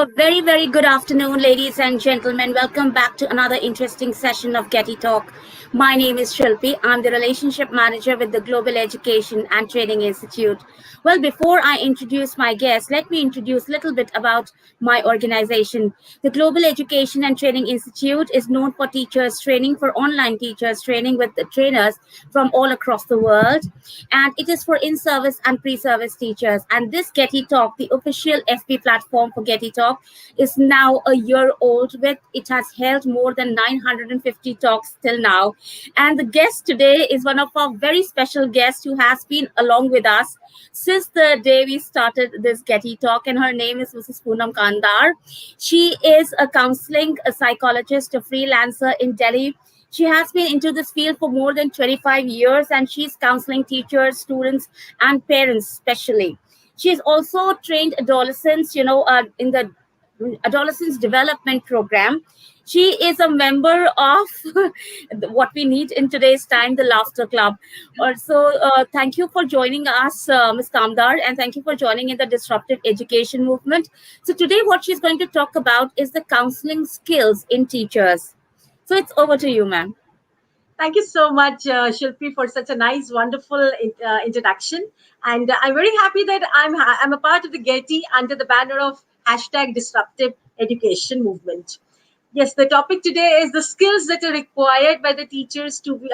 A very, very good afternoon, ladies and gentlemen. Welcome back to another interesting session of GETI Talk. My name is Shilpi. I'm the Relationship Manager with the Global Education and Training Institute. Well, before I introduce my guest, let me introduce a little bit about my organization. The Global Education and Training Institute is known for teachers training, for online teachers training with the trainers from all across the world. And it is for in-service and pre-service teachers. And this GETI Talk, the official FB platform for GETI Talk, is now a year old. With it has held more than 950 talks till now. And the guest today is one of our very special guests who has been along with us since the day we started this GETI Talk, and her name is Mrs. Poonam Kamdar. She is a counseling, a psychologist, a freelancer in Delhi. She has been into this field for more than 25 years, and she's counseling teachers, students, and parents especially. She's also trained adolescents, in the adolescents development program. She is a member of what we need in today's time, the Laughter Club. Also, thank you for joining us, Ms. Kamdar, and thank you for joining in the Disruptive Education Movement. So today what she's going to talk about is the counseling skills in teachers. So it's over to you, ma'am. Thank you so much, Shilpi, for such a nice, wonderful introduction. And I'm very happy that I'm a part of the GETI under the banner of #Disruptive Education Movement. Yes, the topic today is the skills that are required by the teachers to be,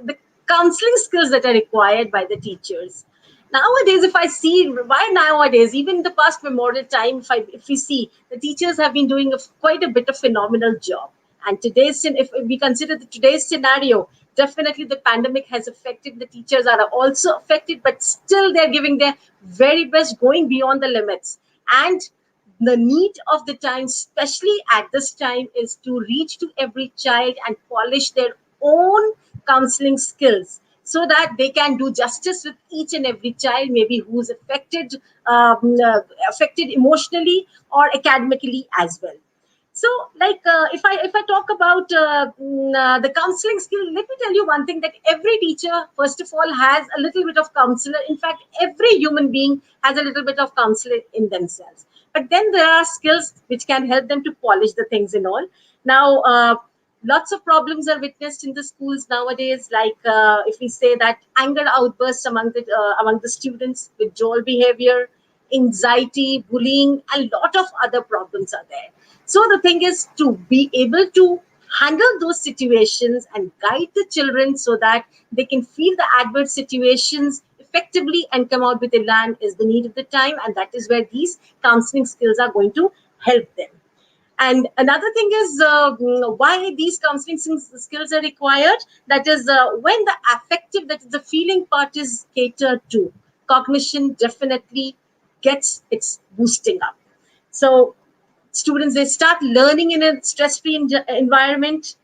the counseling skills that are required by the teachers. Nowadays, if I see why nowadays, even in the past memorial time, if we see, the teachers have been doing quite a bit of phenomenal job. And if we consider today's scenario, definitely the pandemic has affected. The teachers are also affected, but still they're giving their very best, going beyond the limits. And the need of the time, especially at this time, is to reach to every child and polish their own counseling skills so that they can do justice with each and every child, maybe who's affected emotionally or academically as well. So, if I talk about the counseling skill, let me tell you one thing, that every teacher, first of all, has a little bit of counselor. In fact, every human being has a little bit of counselor in themselves. But then there are skills which can help them to polish the things and all. Now, lots of problems are witnessed in the schools nowadays. Like if we say that anger outbursts among the students, withdrawal behavior, anxiety, bullying, a lot of other problems are there. So the thing is to be able to handle those situations and guide the children so that they can feel the adverse situations effectively and come out with a land is the need of the time. And that is where these counseling skills are going to help them. And another thing is why these counseling skills are required. That is when the affective, that is the feeling part is catered to, cognition definitely gets its boosting up. So students, they start learning in a stress-free environment.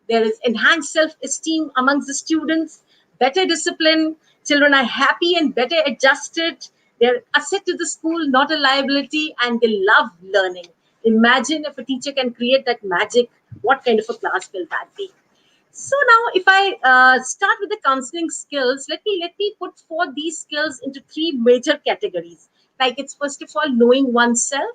There is enhanced self-esteem amongst the students, better discipline. Children are happy and better adjusted. They're asset to the school, not a liability, and they love learning. Imagine if a teacher can create that magic, what kind of a class will that be? So now, if I start with the counseling skills, let me put forth these skills into three major categories. Like, it's first of all knowing oneself.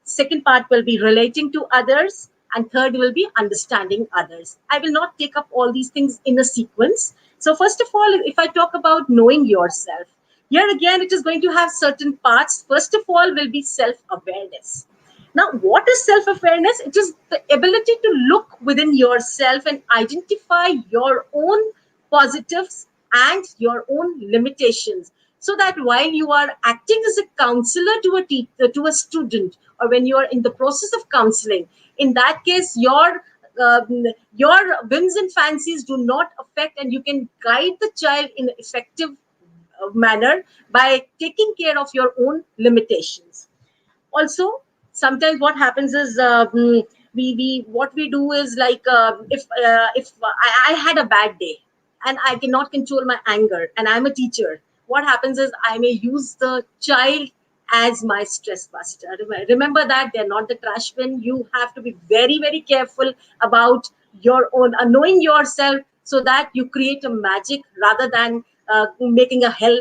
Second part will be relating to others, and third will be understanding others. I will not take up all these things in a sequence. So first of all, if I talk about knowing yourself, here again, it is going to have certain parts. First of all will be self-awareness. Now, what is self-awareness? It is the ability to look within yourself and identify your own positives and your own limitations, so that while you are acting as a counselor to a teacher, to a student, or when you are in the process of counseling, in that case, your whims and fancies do not affect, and you can guide the child in an effective manner by taking care of your own limitations. Also, sometimes what happens is we what we do is like if I had a bad day and I cannot control my anger and I'm a teacher, what happens is I may use the child as my stress buster. Remember that they're not the trash bin. You have to be very, very careful about your own knowing yourself, so that you create a magic rather than making a hell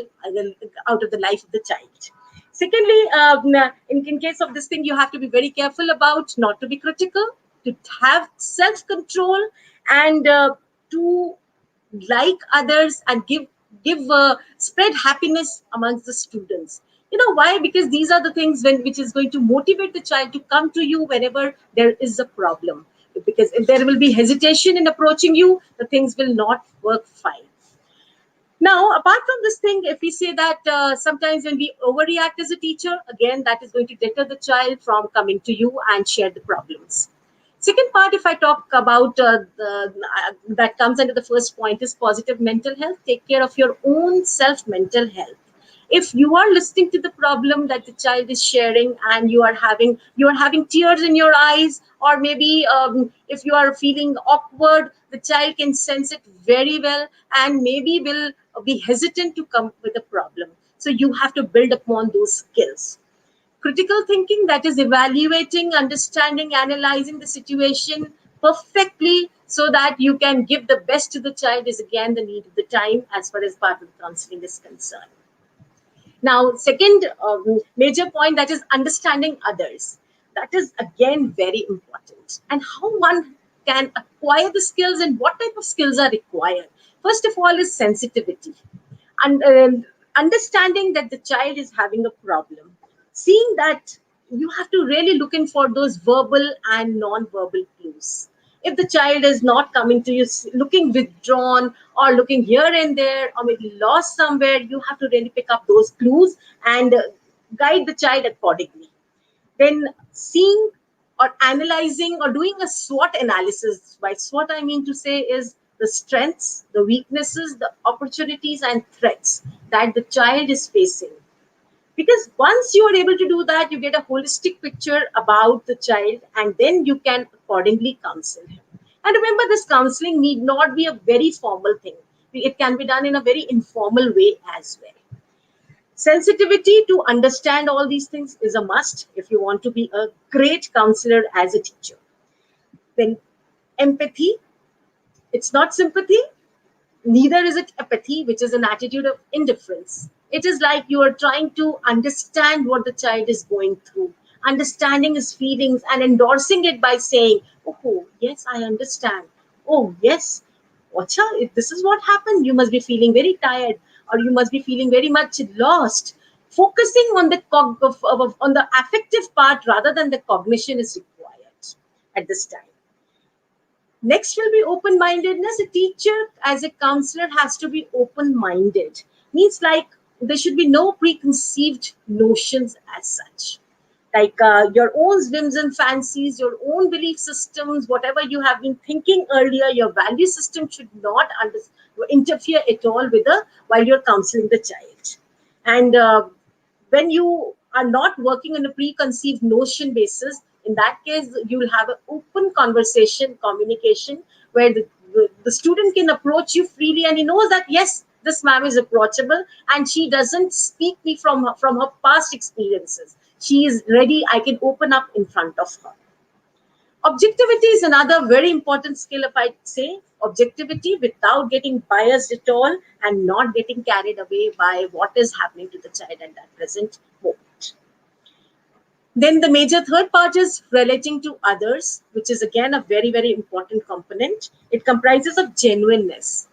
out of the life of the child. Secondly, in case of this thing, you have to be very careful about not to be critical, to have self-control, and to like others and give spread happiness amongst the students. You know why? Because these are the things which is going to motivate the child to come to you whenever there is a problem. Because if there will be hesitation in approaching you, the things will not work fine. Now, apart from this thing, if we say that sometimes when we overreact as a teacher, again, that is going to deter the child from coming to you and share the problems. Second part, if I talk about that comes under the first point, is positive mental health. Take care of your own self mental health. If you are listening to the problem that the child is sharing and you are having tears in your eyes, or maybe if you are feeling awkward, the child can sense it very well and maybe will be hesitant to come with a problem. So you have to build upon those skills. Critical thinking, that is evaluating, understanding, analyzing the situation perfectly so that you can give the best to the child, is again the need of the time as far as part of the counseling is concerned. Now, second major point, that is understanding others. That is again very important. And how one can acquire the skills and what type of skills are required. First of all, is sensitivity, and understanding that the child is having a problem. Seeing that, you have to really look in for those verbal and non-verbal clues. If the child is not coming to you, looking withdrawn or looking here and there, or maybe lost somewhere, you have to really pick up those clues and guide the child accordingly. Then seeing or analyzing or doing a SWOT analysis. By SWOT, I mean to say is the strengths, the weaknesses, the opportunities and threats that the child is facing. Because once you are able to do that, you get a holistic picture about the child and then you can accordingly counsel him. And remember, this counseling need not be a very formal thing. It can be done in a very informal way as well. Sensitivity to understand all these things is a must if you want to be a great counselor as a teacher. Then empathy, it's not sympathy, neither is it apathy, which is an attitude of indifference. It is like you are trying to understand what the child is going through, understanding his feelings and endorsing it by saying, oh, yes, I understand. Oh, yes, Wacha, if this is what happened, you must be feeling very tired or you must be feeling very much lost. Focusing on on the affective part rather than the cognition is required at this time. Next will be open-mindedness. A teacher as a counselor has to be open-minded. Means like there should be no preconceived notions as such. Like your own whims and fancies, your own belief systems, whatever you have been thinking earlier, your value system should not interfere at all with while you're counseling the child. And when you are not working on a preconceived notion basis, in that case you will have an open conversation, communication, where the student can approach you freely and he knows that yes, this ma'am is approachable and she doesn't speak me from her past experiences. She is ready, I can open up in front of her. Objectivity is another very important skill, if I say. Objectivity without getting biased at all and not getting carried away by what is happening to the child at that present moment. Then the major third part is relating to others, which is again a very, very important component. It comprises of genuineness.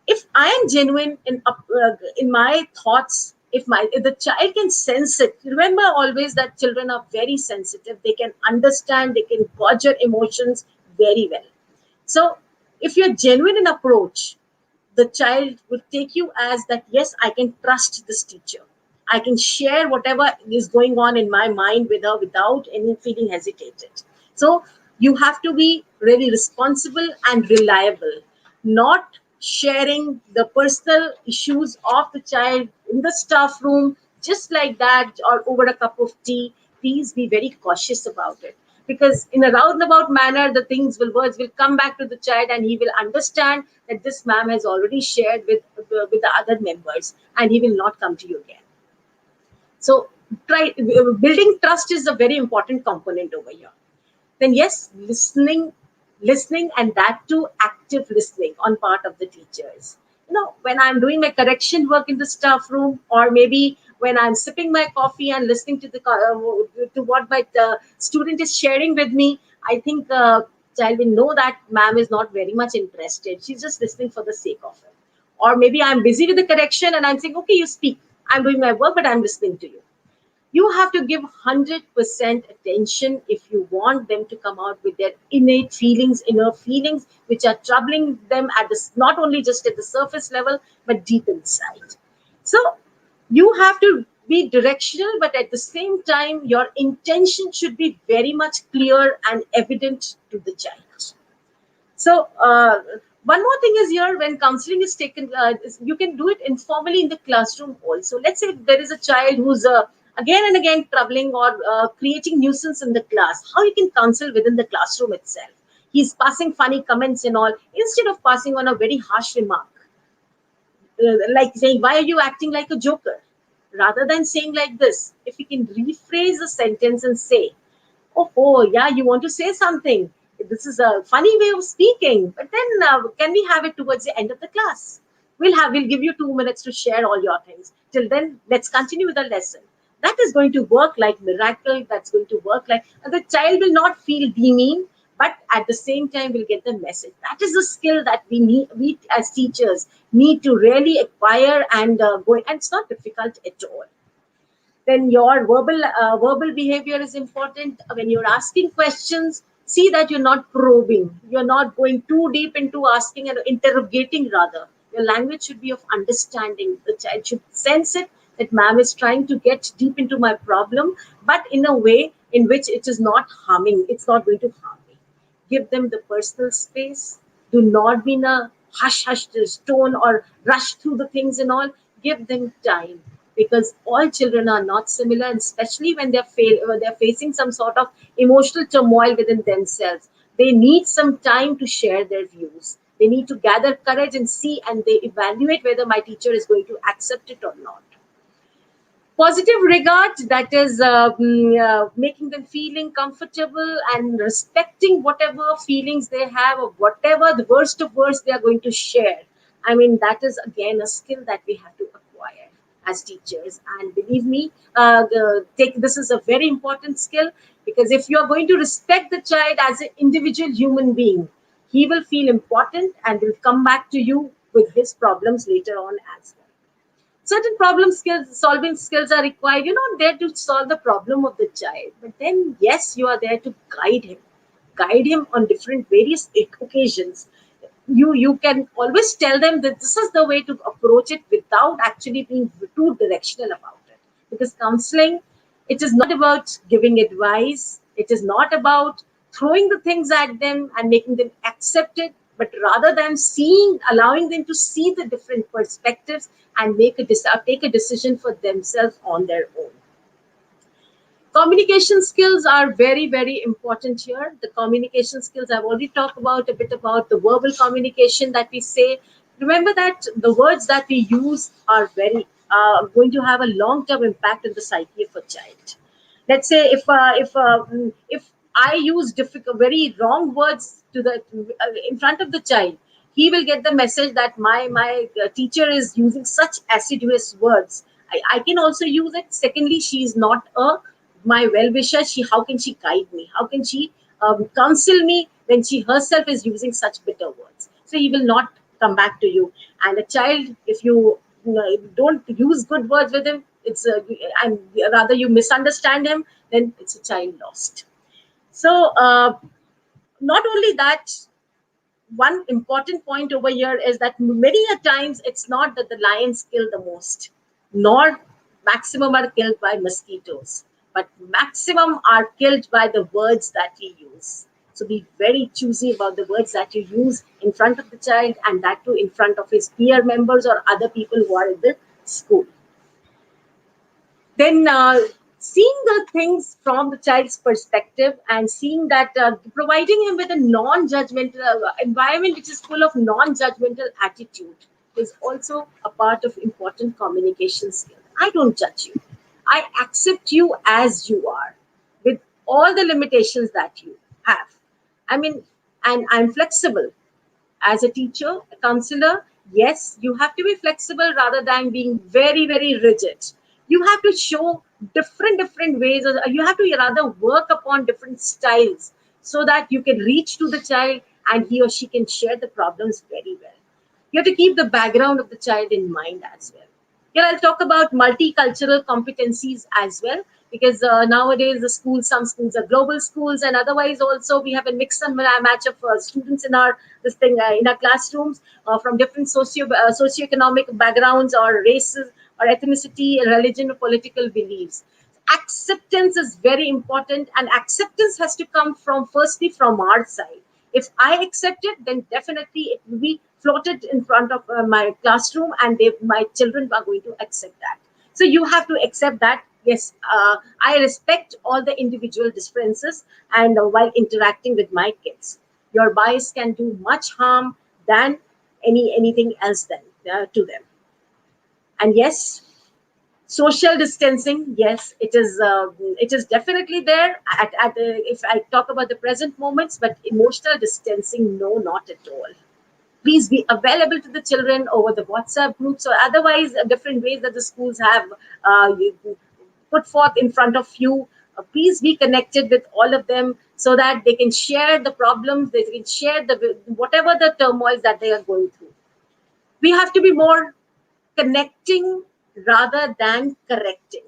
If I am genuine in my thoughts, if the child can sense it, remember always that children are very sensitive. They can understand, they can gauge your emotions very well. So if you're genuine in approach, the child will take you as that, yes, I can trust this teacher. I can share whatever is going on in my mind with her without any feeling hesitated. So you have to be really responsible and reliable, not sharing the personal issues of the child in the staff room just like that or over a cup of tea. Please be very cautious about it, because in a roundabout manner the words will come back to the child and he will understand that this ma'am has already shared with the other members and he will not come to you again. So building trust is a very important component over here. Then yes, listening, and that too active listening on part of the teachers. When I'm doing my correction work in the staff room, or maybe when I'm sipping my coffee and listening to to what my student is sharing with me, I think child will know that ma'am is not very much interested. She's just listening for the sake of it. Or maybe I'm busy with the correction and I'm saying, okay, you speak. I'm doing my work, but I'm listening to you. You have to give 100% attention if you want them to come out with their innate feelings, inner feelings, which are troubling them at this, not only just at the surface level, but deep inside. So you have to be directional, but at the same time, your intention should be very much clear and evident to the child. So one more thing is here, when counseling is taken, you can do it informally in the classroom also. Let's say there is a child who's again and again troubling or creating nuisance in the class. How you can counsel within the classroom itself? He's passing funny comments and all. Instead of passing on a very harsh remark, like saying, "Why are you acting like a joker?" Rather than saying like this, if you can rephrase the sentence and say, oh, yeah, you want to say something. This is a funny way of speaking, but then can we have it towards the end of the class? We'll give you 2 minutes to share all your things. Till then, let's continue with the lesson. That is going to work like miracle. That's going to work like, and the child will not feel demeaned, but at the same time will get the message. That is a skill that we as teachers need to really acquire and go. And it's not difficult at all. Then your verbal behavior is important. When you're asking questions, see that you're not probing, you're not going too deep into asking and interrogating. Rather, your language should be of understanding. The child should sense it, that ma'am is trying to get deep into my problem, but in a way in which it is not harming, it's not going to harm me. Give them the personal space. Do not be in a hush hush tone or rush through the things and all. Give them time, because all children are not similar, and especially when they're facing some sort of emotional turmoil within themselves. They need some time to share their views. They need to gather courage and see, and they evaluate whether my teacher is going to accept it or not. Positive regard, that is making them feeling comfortable and respecting whatever feelings they have, or whatever the worst of worst they are going to share. I mean, that is again a skill that we have to acquire as teachers. And believe me, take this is a very important skill, because if you are going to respect the child as an individual human being, he will feel important and will come back to you with his problems later on as well. Certain problem skills, solving skills are required. You're not there to solve the problem of the child, but then yes, you are there to guide him on different various occasions. You can always tell them that this is the way to approach it without actually being too directional about it. Because counseling, it is not about giving advice, it is not about throwing the things at them and making them accept it, but rather than allowing them to see the different perspectives and take a decision for themselves on their own. Communication skills are very, very important here. The communication skills, I've already talked about a bit about the verbal communication that we say. Remember that the words that we use are very going to have a long-term impact on the psyche of a child. Let's say if I use very wrong words to the in front of the child, he will get the message that my teacher is using such acidious words. I can also use it. Secondly, she is not a my well-wisher. How can she guide me? How can she counsel me when she herself is using such bitter words? So he will not come back to you. And a child, if you don't use good words with him, and rather you misunderstand him, then it's a child lost. So not only that, one important point over here is that many a times it's not that the lions kill the most, nor maximum are killed by mosquitoes, but maximum are killed by the words that we use. So be very choosy about the words that you use in front of the child, and that too in front of his peer members or other people who are in the school. Then seeing the things from the child's perspective, and seeing that providing him with a non-judgmental environment which is full of non-judgmental attitude is also a part of important communication skill. I don't judge you. I accept you as you are, with all the limitations that you have. I mean, and I'm flexible. As a teacher, a counselor, yes, you have to be flexible rather than being very, very rigid. You have to show different ways, or you have to rather work upon different styles so that you can reach to the child and he or she can share the problems very well. You have to keep the background of the child in mind as well. Here I'll talk about multicultural competencies as well, because nowadays the schools, some schools are global schools, and otherwise also we have a mix and match of students in our in our classrooms from different socioeconomic backgrounds or races or ethnicity, religion, or political beliefs. Acceptance is very important, and acceptance has to come from firstly from our side. If I accept it, then definitely it will be floated in front of my classroom, and my children are going to accept that. So you have to accept that, yes, I respect all the individual differences, and while interacting with my kids, your bias can do much harm than anything else then to them. And yes, social distancing, yes, it is definitely there if I talk about the present moments, but emotional distancing, no, not at all. Please be available to the children over the WhatsApp groups or otherwise different ways that the schools have put forth in front of you. Please be connected with all of them so that they can share the problems, they can share the whatever the turmoils that they are going through. We have to be more connecting rather than correcting.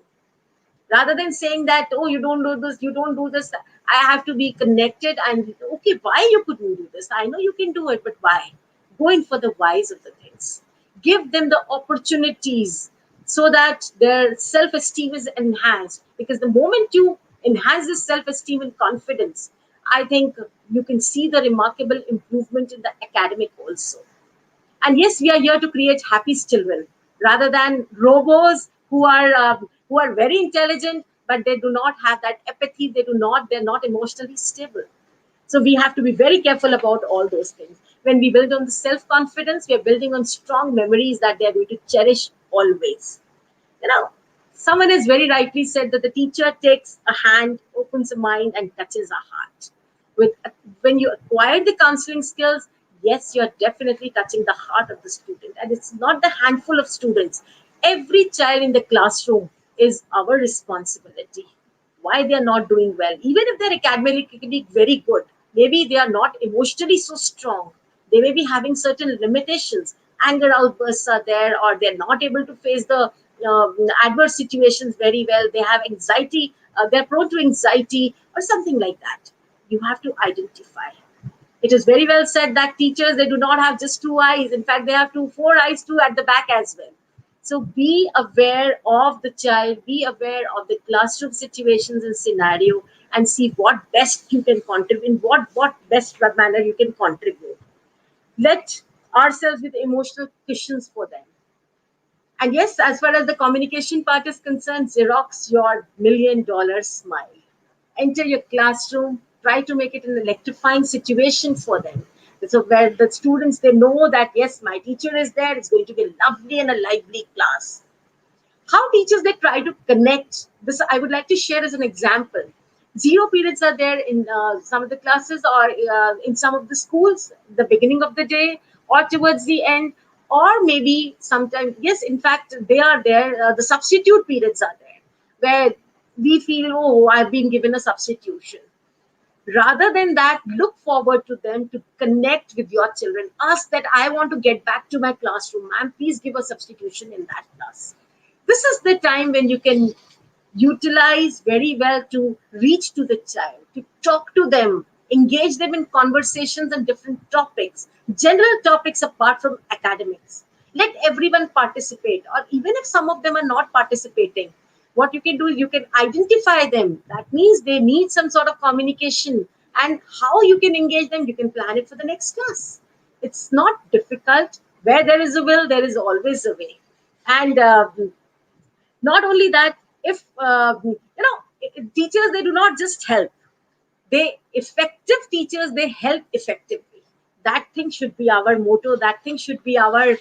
Rather than saying that, oh, you don't do this, you don't do this, I have to be connected and, okay, why you couldn't do this? I know you can do it, but why? Go in for the whys of the things. Give them the opportunities so that their self-esteem is enhanced. Because the moment you enhance this self-esteem and confidence, I think you can see the remarkable improvement in the academic also. And yes, we are here to create happy children rather than robots who are very intelligent, but they do not have that empathy. They're not emotionally stable. So we have to be very careful about all those things. When we build on the self confidence, we are building on strong memories that they are going to cherish always. You know, someone has very rightly said that the teacher takes a hand, opens a mind, and touches a heart. With when you acquire the counseling skills, yes, you're definitely touching the heart of the student, and it's not the handful of students. Every child in the classroom is our responsibility. Why they are not doing well, even if they're academically very good, maybe they are not emotionally so strong, they may be having certain limitations, anger outbursts are there, or they're not able to face the adverse situations very well, they have anxiety, they're prone to anxiety or something like that. You have to identify. It is very well said that teachers, they do not have just two eyes. In fact, they have four eyes too at the back as well. So be aware of the child, be aware of the classroom situations and scenario, and see what best you can contribute, in what best manner you can contribute. Let ourselves with emotional cushions for them. And yes, as far as the communication part is concerned, Xerox your $1 million smile. Enter your classroom, try to make it an electrifying situation for them. So where the students, they know that, yes, my teacher is there, it's going to be a lovely and a lively class. How teachers, they try to connect. This I would like to share as an example. Zero periods are there in some of the classes, or in some of the schools, the beginning of the day or towards the end, or maybe sometimes, yes, in fact, they are there. The substitute periods are there, where we feel, oh, I've been given a substitution. Rather than that, look forward to them, to connect with your children. Ask that, I want to get back to my classroom, ma'am, please give a substitution in that class. This is the time when you can utilize very well to reach to the child, to talk to them, engage them in conversations on different topics, general topics apart from academics. Let everyone participate, or even if some of them are not participating, what you can do is you can identify them. That means they need some sort of communication, and how you can engage them, you can plan it for the next class. It's not difficult. Where there is a will, there is always a way. And not only that, if teachers, they do not just help, they effective teachers, they help effectively. That thing should be our motto, that thing should be our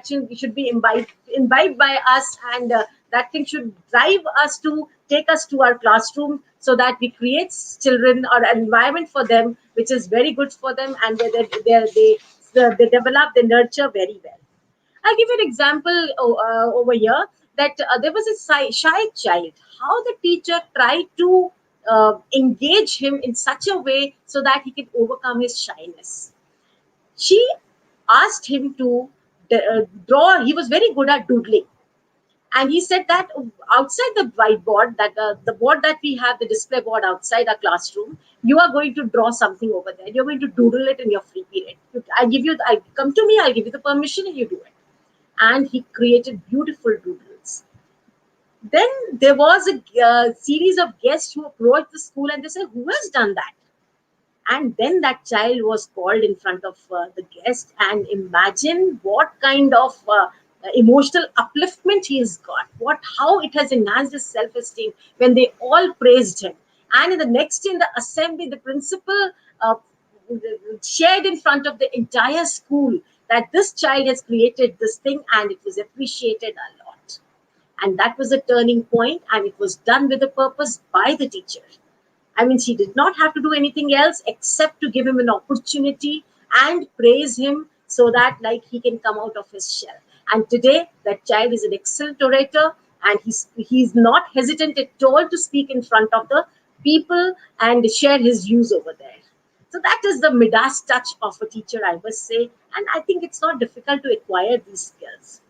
should be imbibed by us, and that thing should drive us to take us to our classroom, so that we create children or an environment for them which is very good for them, and where they develop, they nurture very well. I'll give you an example over here. that there was a shy child. How the teacher tried to engage him in such a way so that he could overcome his shyness. She asked him to draw. He was very good at doodling, and he said that outside the whiteboard, that the board that we have, the display board outside our classroom, you are going to draw something over there. You're going to doodle it in your free period. I come to me, I'll give you the permission, and you do it. And he created beautiful doodles. Then there was a series of guests who approached the school, and they said, "Who has done that?" And then that child was called in front of the guest, and imagine what kind of emotional upliftment he has got, what how it has enhanced his self-esteem when they all praised him. And in the next, in the assembly, the principal uh, shared in front of the entire school that this child has created this thing, and it was appreciated a lot. And that was a turning point, and it was done with a purpose by the teacher. I mean, she did not have to do anything else except to give him an opportunity and praise him so that, like, he can come out of his shell. And today, that child is an excellent orator, and he's not hesitant at all to speak in front of the people and share his views over there. So that is the Midas touch of a teacher, I must say. And I think it's not difficult to acquire these skills.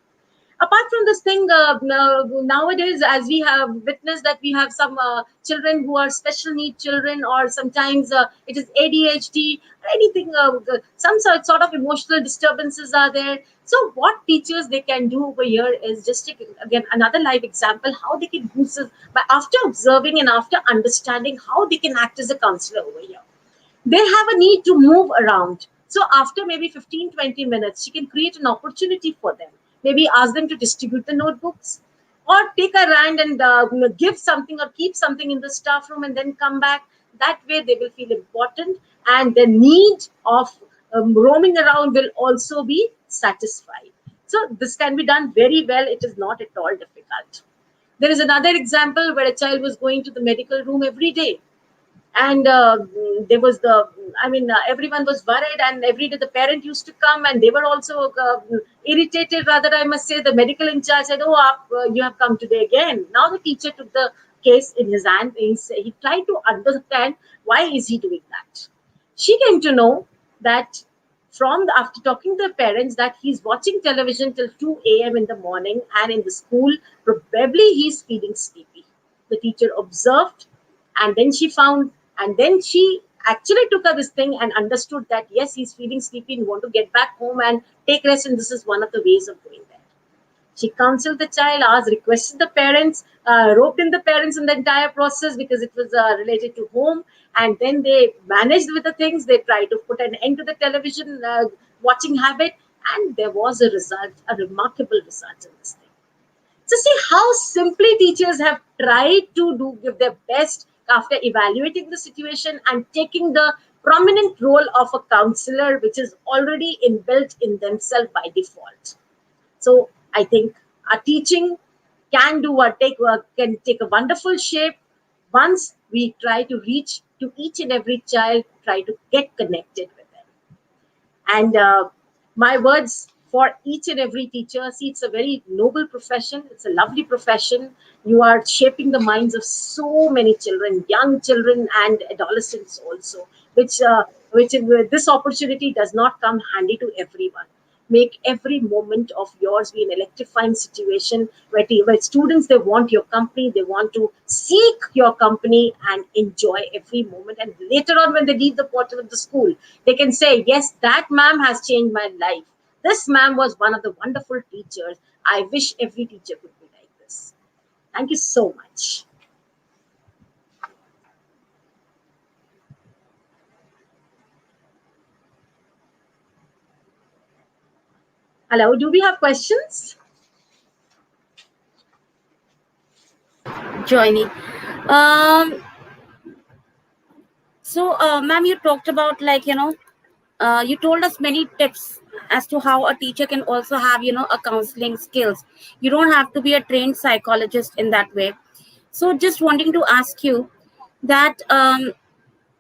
Apart from this thing, nowadays, as we have witnessed that we have some children who are special need children, or sometimes it is ADHD, or anything, some sort of emotional disturbances are there. So what teachers they can do over here is just take, again, another live example, how they can boost this, but after observing and after understanding how they can act as a counselor over here. They have a need to move around. So after maybe 15-20 minutes, she can create an opportunity for them. Maybe ask them to distribute the notebooks, or take a rand and give something or keep something in the staff room and then come back. That way they will feel important, and the need of roaming around will also be satisfied. So this can be done very well. It is not at all difficult. There is another example where a child was going to the medical room every day, and there was the everyone was worried, and every day the parent used to come, and they were also irritated, rather, I must say. The medical in charge said, "Oh, you have come today again." Now the teacher took the case in his hand. He tried to understand why is he doing that. She came to know that after talking to the parents, that he's watching television till 2 a.m. in the morning, and in the school probably he's feeling sleepy. The teacher observed, and then she found, and then she actually took her this thing and understood that yes, he's feeling sleepy and want to get back home and take rest, and this is one of the ways of doing that. She counseled the child, asked, requested the parents, roped in the parents in the entire process, because it was related to home. And then they managed with the things. They tried to put an end to the television watching habit, and there was a result, a remarkable result in this thing. So see how simply teachers have tried to give their best after evaluating the situation and taking the prominent role of a counselor, which is already inbuilt in themselves by default. So I think our teaching can take a wonderful shape once we try to reach to each and every child, try to get connected with them. And my words for each and every teacher: see, it's a very noble profession, it's a lovely profession. You are shaping the minds of so many children, young children and adolescents also, which this opportunity does not come handy to everyone. Make every moment of yours be an electrifying situation where students, they want your company, they want to seek your company and enjoy every moment. And later on, when they leave the portal of the school, they can say, yes, that ma'am has changed my life. This ma'am was one of the wonderful teachers. I wish every teacher could be like this. Thank you so much. Hello, do we have questions? Joining. So, ma'am, you talked about, like, you told us many tips as to how a teacher can also have, a counseling skills. You don't have to be a trained psychologist in that way. So just wanting to ask you that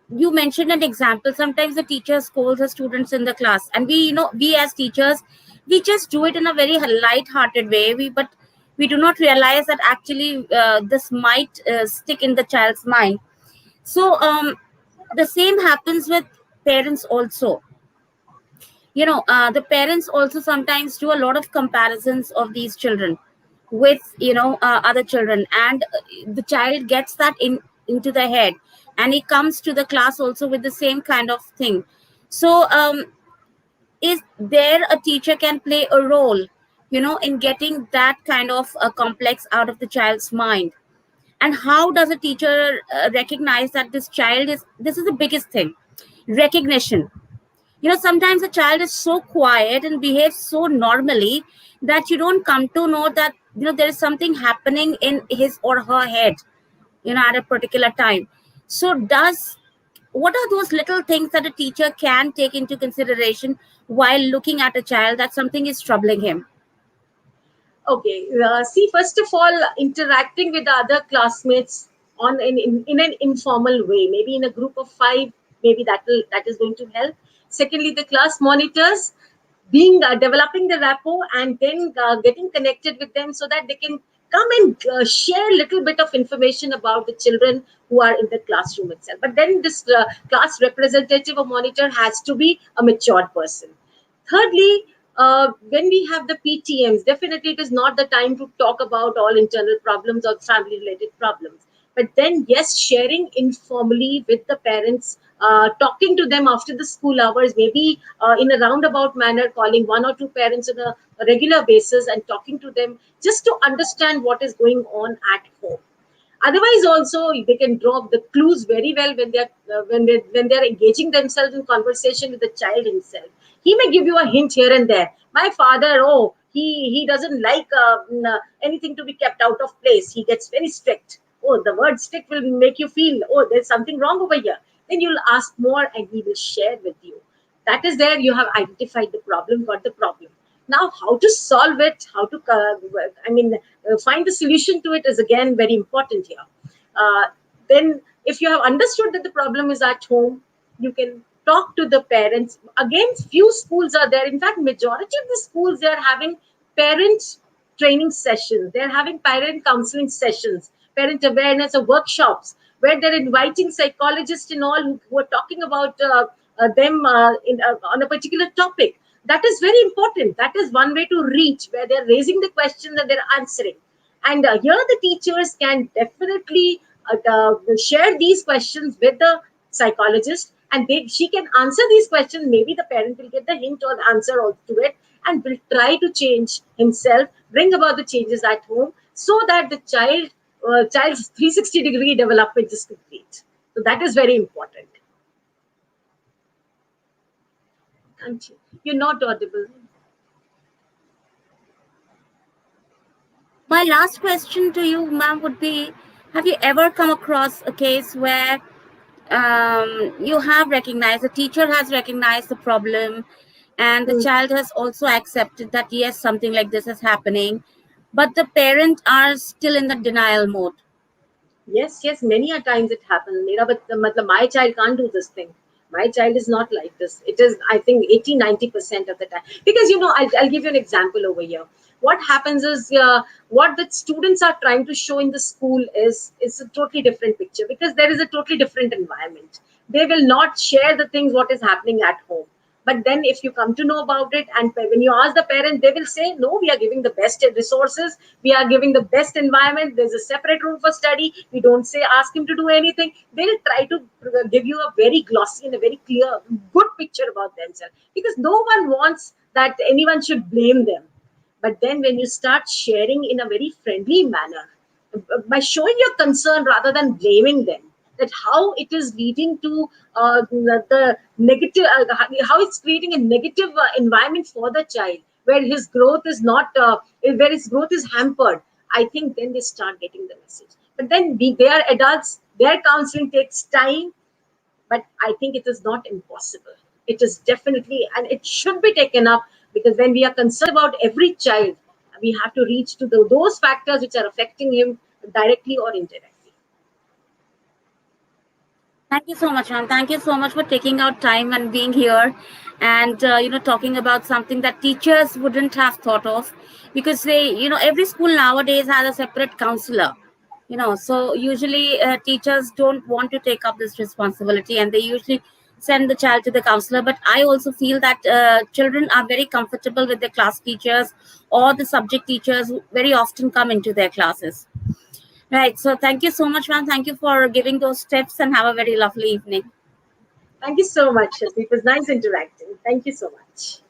you mentioned an example. Sometimes the teacher scolds the students in the class, and we as teachers, we just do it in a very light-hearted way. But we do not realize that actually this might stick in the child's mind. So the same happens with parents also. The parents also sometimes do a lot of comparisons of these children with other children, and the child gets that into the head, and he comes to the class also with the same kind of thing. So is there a teacher can play a role in getting that kind of a complex out of the child's mind? And how does a teacher recognize that this is the biggest thing? Recognition. Sometimes a child is so quiet and behaves so normally that you don't come to know that there is something happening in his or her head at a particular time. So does what are those little things that a teacher can take into consideration while looking at a child that something is troubling him? Okay, see, first of all, interacting with other classmates in an informal way, maybe in a group of five, maybe that is going to help. Secondly, the class monitors, being developing the rapport, and then getting connected with them so that they can come and share a little bit of information about the children who are in the classroom itself. But then this class representative or monitor has to be a matured person. Thirdly, when we have the PTMs, definitely it is not the time to talk about all internal problems or family related problems. But then, yes, sharing informally with the parents, talking to them after the school hours, maybe in a roundabout manner, calling one or two parents on a regular basis and talking to them just to understand what is going on at home. Otherwise, also they can drop the clues very well when they're engaging themselves in conversation with the child himself. He may give you a hint here and there. My father, oh, he doesn't like anything to be kept out of place. He gets very strict. Oh, the word strict will make you feel, oh, there's something wrong over here. Then you'll ask more, and he will share with you. That is there you have identified the problem, got the problem. Now how to solve it, how to find the solution to it is again very important here. Then if you have understood that the problem is at home, you can talk to the parents. Again, few schools are there, in fact majority of the schools, they are having parent training sessions, they're having parent counseling sessions, parent awareness or workshops, where they're inviting psychologists and all who are talking about them on a particular topic. That is very important. That is one way to reach, where they're raising the questions and they're answering. And here the teachers can definitely share these questions with the psychologist, and she can answer these questions. Maybe the parent will get the hint or the answer to it, and will try to change himself, bring about the changes at home, so that the child's 360-degree development is complete. So that is very important. Can't you? You're not audible. My last question to you, ma'am, would be: have you ever come across a case where you have recognized, the teacher has recognized the problem, and the Hmm. child has also accepted that yes, something like this is happening, but the parent are still in the denial mode? Yes, yes, many a times it happens. But my child can't do this thing. My child is not like this. It is, I think, 80-90% of the time. Because, I'll give you an example over here. What happens is, what the students are trying to show in the school is a totally different picture, because there is a totally different environment. They will not share the things what is happening at home. But then if you come to know about it, and when you ask the parent, they will say, no, we are giving the best resources, we are giving the best environment, there's a separate room for study, we don't say ask him to do anything. They'll try to give you a very glossy and a very clear, good picture about themselves, because no one wants that anyone should blame them. But then when you start sharing in a very friendly manner, by showing your concern rather than blaming them, that how it is leading to the negative, how it's creating a negative environment for the child, where his growth is not, where his growth is hampered, I think then they start getting the message. But then they are adults, their counseling takes time, but I think it is not impossible. It is definitely, and it should be taken up, because when we are concerned about every child, we have to reach to those factors which are affecting him directly or indirectly. Thank you so much, ma'am. Thank you so much for taking out time and being here, and talking about something that teachers wouldn't have thought of, because every school nowadays has a separate counselor. So usually teachers don't want to take up this responsibility, and they usually send the child to the counselor. But I also feel that children are very comfortable with their class teachers, or the subject teachers who very often come into their classes. Right. So thank you so much, ma'am. Thank you for giving those tips, and have a very lovely evening. Thank you so much, Shilpi. It was nice interacting. Thank you so much.